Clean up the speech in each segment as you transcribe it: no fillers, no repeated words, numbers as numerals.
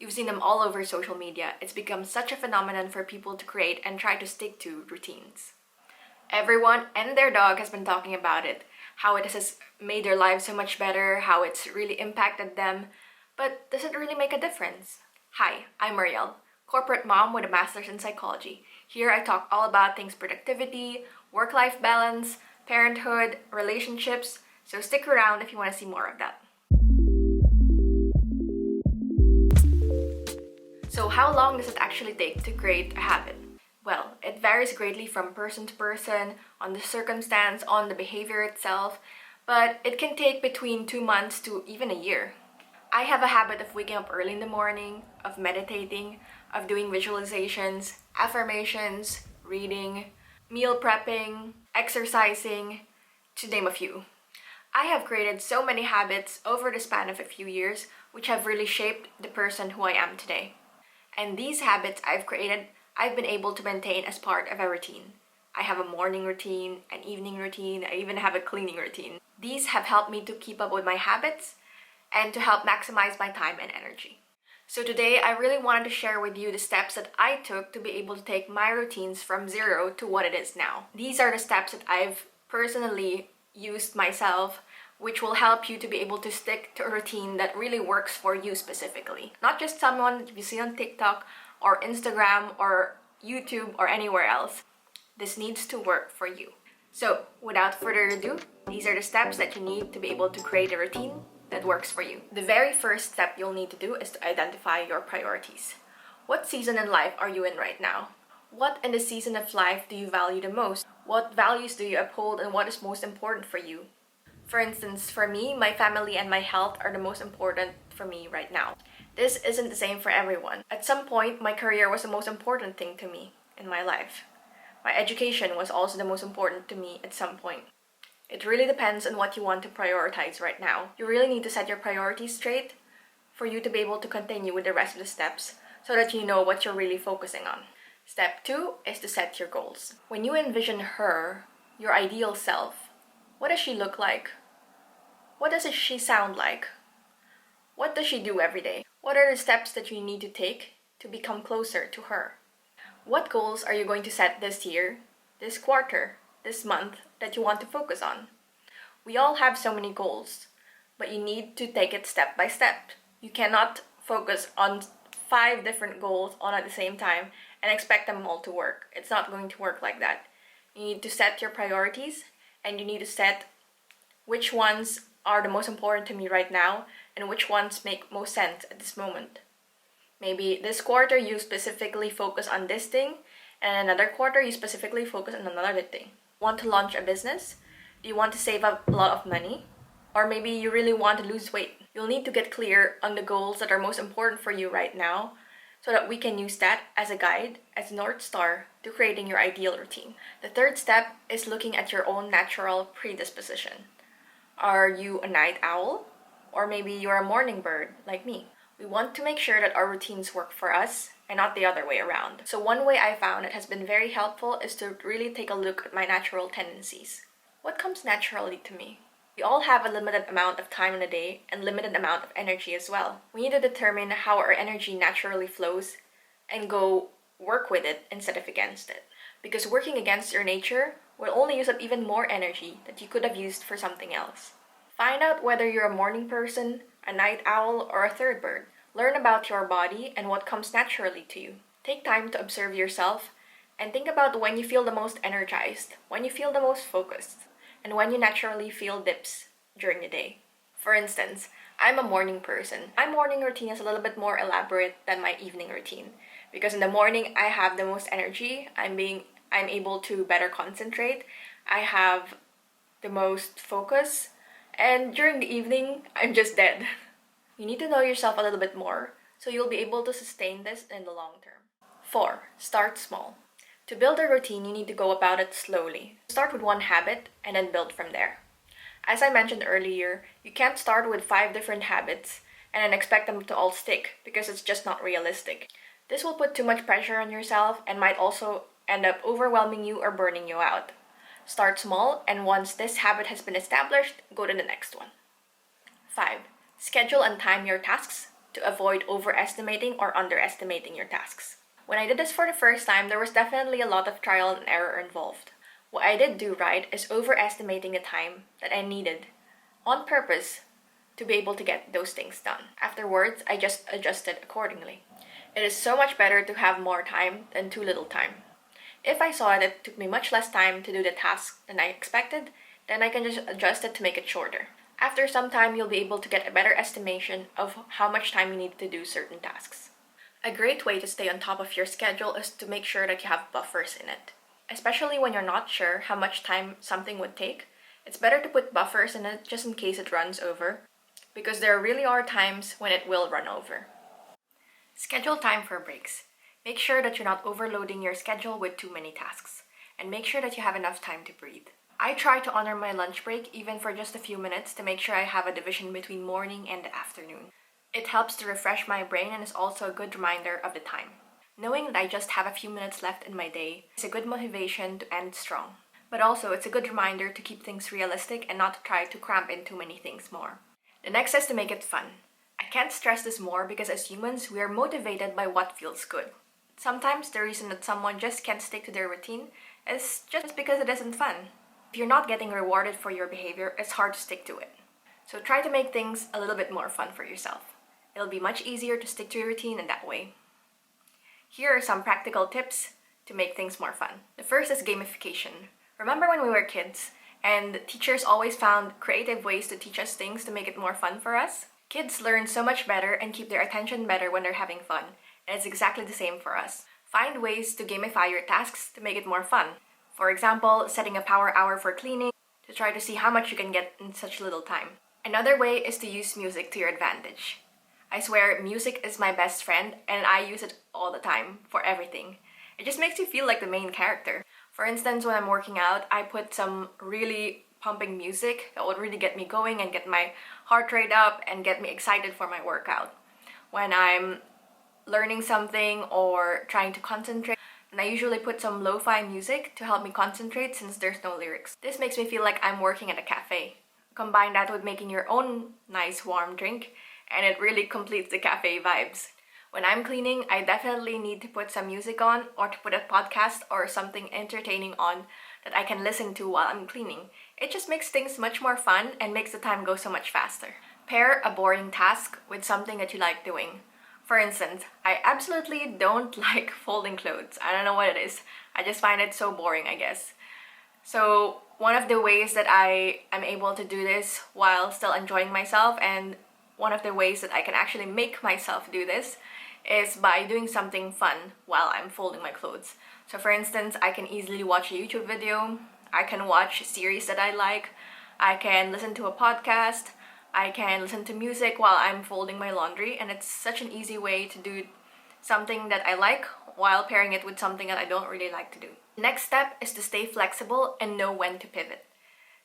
You've seen them all over social media. It's become such a phenomenon for people to create and try to stick to routines. Everyone and their dog has been talking about it, how it has made their lives so much better, how it's really impacted them. But does it really make a difference? Hi, I'm Marielle, corporate mom with a master's in psychology. Here I talk all about things productivity, work-life balance, parenthood, relationships, so stick around if you want to see more of that. So how long does it actually take to create a habit? Well, it varies greatly from person to person, on the circumstance, on the behavior itself, but it can take between 2 months to even a year. I have a habit of waking up early in the morning, of meditating, of doing visualizations, affirmations, reading, meal prepping, exercising, to name a few. I have created so many habits over the span of a few years, which have really shaped the person who I am today. And these habits I've created, I've been able to maintain as part of a routine. I have a morning routine, an evening routine, I even have a cleaning routine. These have helped me to keep up with my habits and to help maximize my time and energy. So today, I really wanted to share with you the steps that I took to be able to take my routines from zero to what it is now. These are the steps that I've personally used myself, which will help you to be able to stick to a routine that really works for you specifically. Not just someone that you see on TikTok or Instagram or YouTube or anywhere else. This needs to work for you. So without further ado, these are the steps that you need to be able to create a routine that works for you. The very first step you'll need to do is to identify your priorities. What season in life are you in right now? What in the season of life do you value the most? What values do you uphold and what is most important for you? For instance, for me, my family and my health are the most important for me right now. This isn't the same for everyone. At some point, my career was the most important thing to me in my life. My education was also the most important to me at some point. It really depends on what you want to prioritize right now. You really need to set your priorities straight for you to be able to continue with the rest of the steps so that you know what you're really focusing on. Step 2 is to set your goals. When you envision her, your ideal self, what does she look like? What does she sound like? What does she do every day? What are the steps that you need to take to become closer to her? What goals are you going to set this year, this quarter, this month that you want to focus on? We all have so many goals, but you need to take it step by step. You cannot focus on 5 different goals all at the same time and expect them all to work. It's not going to work like that. You need to set your priorities and you need to set which ones are the most important to me right now and which ones make most sense at this moment. Maybe this quarter you specifically focus on this thing and another quarter you specifically focus on another thing. Want to launch a business? Do you want to save up a lot of money? Or maybe you really want to lose weight. You'll need to get clear on the goals that are most important for you right now so that we can use that as a guide, as a North Star to creating your ideal routine. The third step is looking at your own natural predisposition. Are you a night owl? Or maybe you're a morning bird like me. We want to make sure that our routines work for us and not the other way around. So one way I found it has been very helpful is to really take a look at my natural tendencies. What comes naturally to me? We all have a limited amount of time in a day and limited amount of energy as well. We need to determine how our energy naturally flows and go work with it instead of against it. Because working against your nature will only use up even more energy that you could have used for something else. Find out whether you're a morning person, a night owl, or a third bird. Learn about your body and what comes naturally to you. Take time to observe yourself and think about when you feel the most energized, when you feel the most focused, and when you naturally feel dips during the day. For instance, I'm a morning person. My morning routine is a little bit more elaborate than my evening routine because in the morning I have the most energy. I'm able to better concentrate. I have the most focus. And during the evening, I'm just dead. You need to know yourself a little bit more so you'll be able to sustain this in the long term. 4. Start small. To build a routine, you need to go about it slowly. Start with one habit and then build from there. As I mentioned earlier, you can't start with 5 different habits and then expect them to all stick because it's just not realistic. This will put too much pressure on yourself and might also end up overwhelming you or burning you out. Start small, and once this habit has been established, go to the next one. 5. Schedule and time your tasks to avoid overestimating or underestimating your tasks. When I did this for the first time, there was definitely a lot of trial and error involved. What I did do right is overestimating the time that I needed on purpose to be able to get those things done. Afterwards, I just adjusted accordingly. It is so much better to have more time than too little time. If I saw that it took me much less time to do the task than I expected, then I can just adjust it to make it shorter. After some time, you'll be able to get a better estimation of how much time you need to do certain tasks. A great way to stay on top of your schedule is to make sure that you have buffers in it. Especially when you're not sure how much time something would take, it's better to put buffers in it just in case it runs over, because there really are times when it will run over. Schedule time for breaks. Make sure that you're not overloading your schedule with too many tasks, and make sure that you have enough time to breathe. I try to honor my lunch break even for just a few minutes to make sure I have a division between morning and the afternoon. It helps to refresh my brain and is also a good reminder of the time. Knowing that I just have a few minutes left in my day is a good motivation to end strong. But also, it's a good reminder to keep things realistic and not to try to cramp in too many things more. The next is to make it fun. I can't stress this more because as humans, we are motivated by what feels good. Sometimes the reason that someone just can't stick to their routine is just because it isn't fun. If you're not getting rewarded for your behavior, it's hard to stick to it. So try to make things a little bit more fun for yourself. It'll be much easier to stick to your routine in that way. Here are some practical tips to make things more fun. The first is gamification. Remember when we were kids and teachers always found creative ways to teach us things to make it more fun for us? Kids learn so much better and keep their attention better when they're having fun, and it's exactly the same for us. Find ways to gamify your tasks to make it more fun. For example, setting a power hour for cleaning to try to see how much you can get in such little time. Another way is to use music to your advantage. I swear, music is my best friend and I use it all the time for everything. It just makes you feel like the main character. For instance, when I'm working out, I put some really pumping music that would really get me going and get my heart rate up and get me excited for my workout. When I'm learning something or trying to concentrate, and I usually put some lo-fi music to help me concentrate since there's no lyrics. This makes me feel like I'm working at a cafe. Combine that with making your own nice warm drink, and it really completes the cafe vibes. When I'm cleaning, I definitely need to put some music on or to put a podcast or something entertaining on that I can listen to while I'm cleaning. It just makes things much more fun and makes the time go so much faster. Pair a boring task with something that you like doing. For instance, I absolutely don't like folding clothes. I don't know what it is. I just find it so boring, I guess. So one of the ways that I am able to do this while still enjoying myself, and one of the ways that I can actually make myself do this, is by doing something fun while I'm folding my clothes. So for instance, I can easily watch a YouTube video, I can watch a series that I like, I can listen to a podcast, I can listen to music while I'm folding my laundry, and it's such an easy way to do something that I like while pairing it with something that I don't really like to do. Next step is to stay flexible and know when to pivot.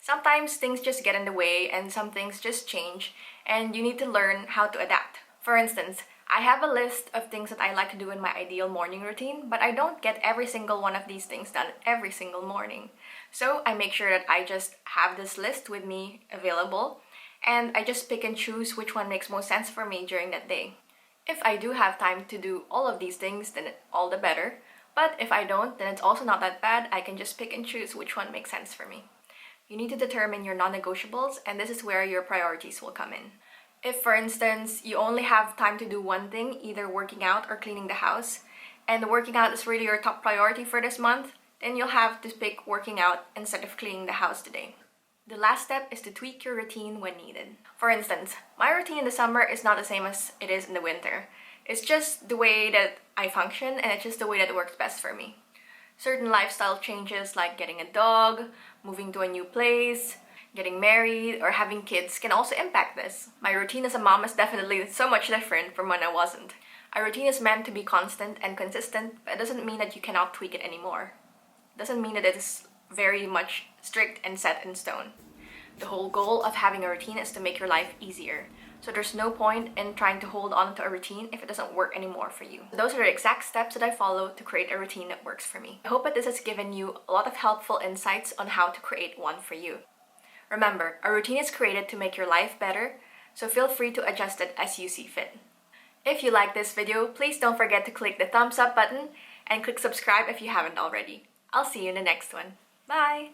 Sometimes things just get in the way and some things just change, and you need to learn how to adapt. For instance, I have a list of things that I like to do in my ideal morning routine, but I don't get every single one of these things done every single morning. So I make sure that I just have this list with me available, and I just pick and choose which one makes most sense for me during that day. If I do have time to do all of these things, then all the better. But if I don't, then it's also not that bad. I can just pick and choose which one makes sense for me. You need to determine your non-negotiables, and this is where your priorities will come in. If, for instance, you only have time to do one thing, either working out or cleaning the house, and the working out is really your top priority for this month, then you'll have to pick working out instead of cleaning the house today. The last step is to tweak your routine when needed. For instance, my routine in the summer is not the same as it is in the winter. It's just the way that I function, and it's just the way that works best for me. Certain lifestyle changes like getting a dog, moving to a new place, getting married, or having kids can also impact this. My routine as a mom is definitely so much different from when I wasn't. A routine is meant to be constant and consistent, but it doesn't mean that you cannot tweak it anymore. It doesn't mean that it is very much strict and set in stone. The whole goal of having a routine is to make your life easier. So there's no point in trying to hold on to a routine if it doesn't work anymore for you. Those are the exact steps that I follow to create a routine that works for me. I hope that this has given you a lot of helpful insights on how to create one for you. Remember, a routine is created to make your life better, so feel free to adjust it as you see fit. If you like this video, please don't forget to click the thumbs up button and click subscribe if you haven't already. I'll see you in the next one. Bye!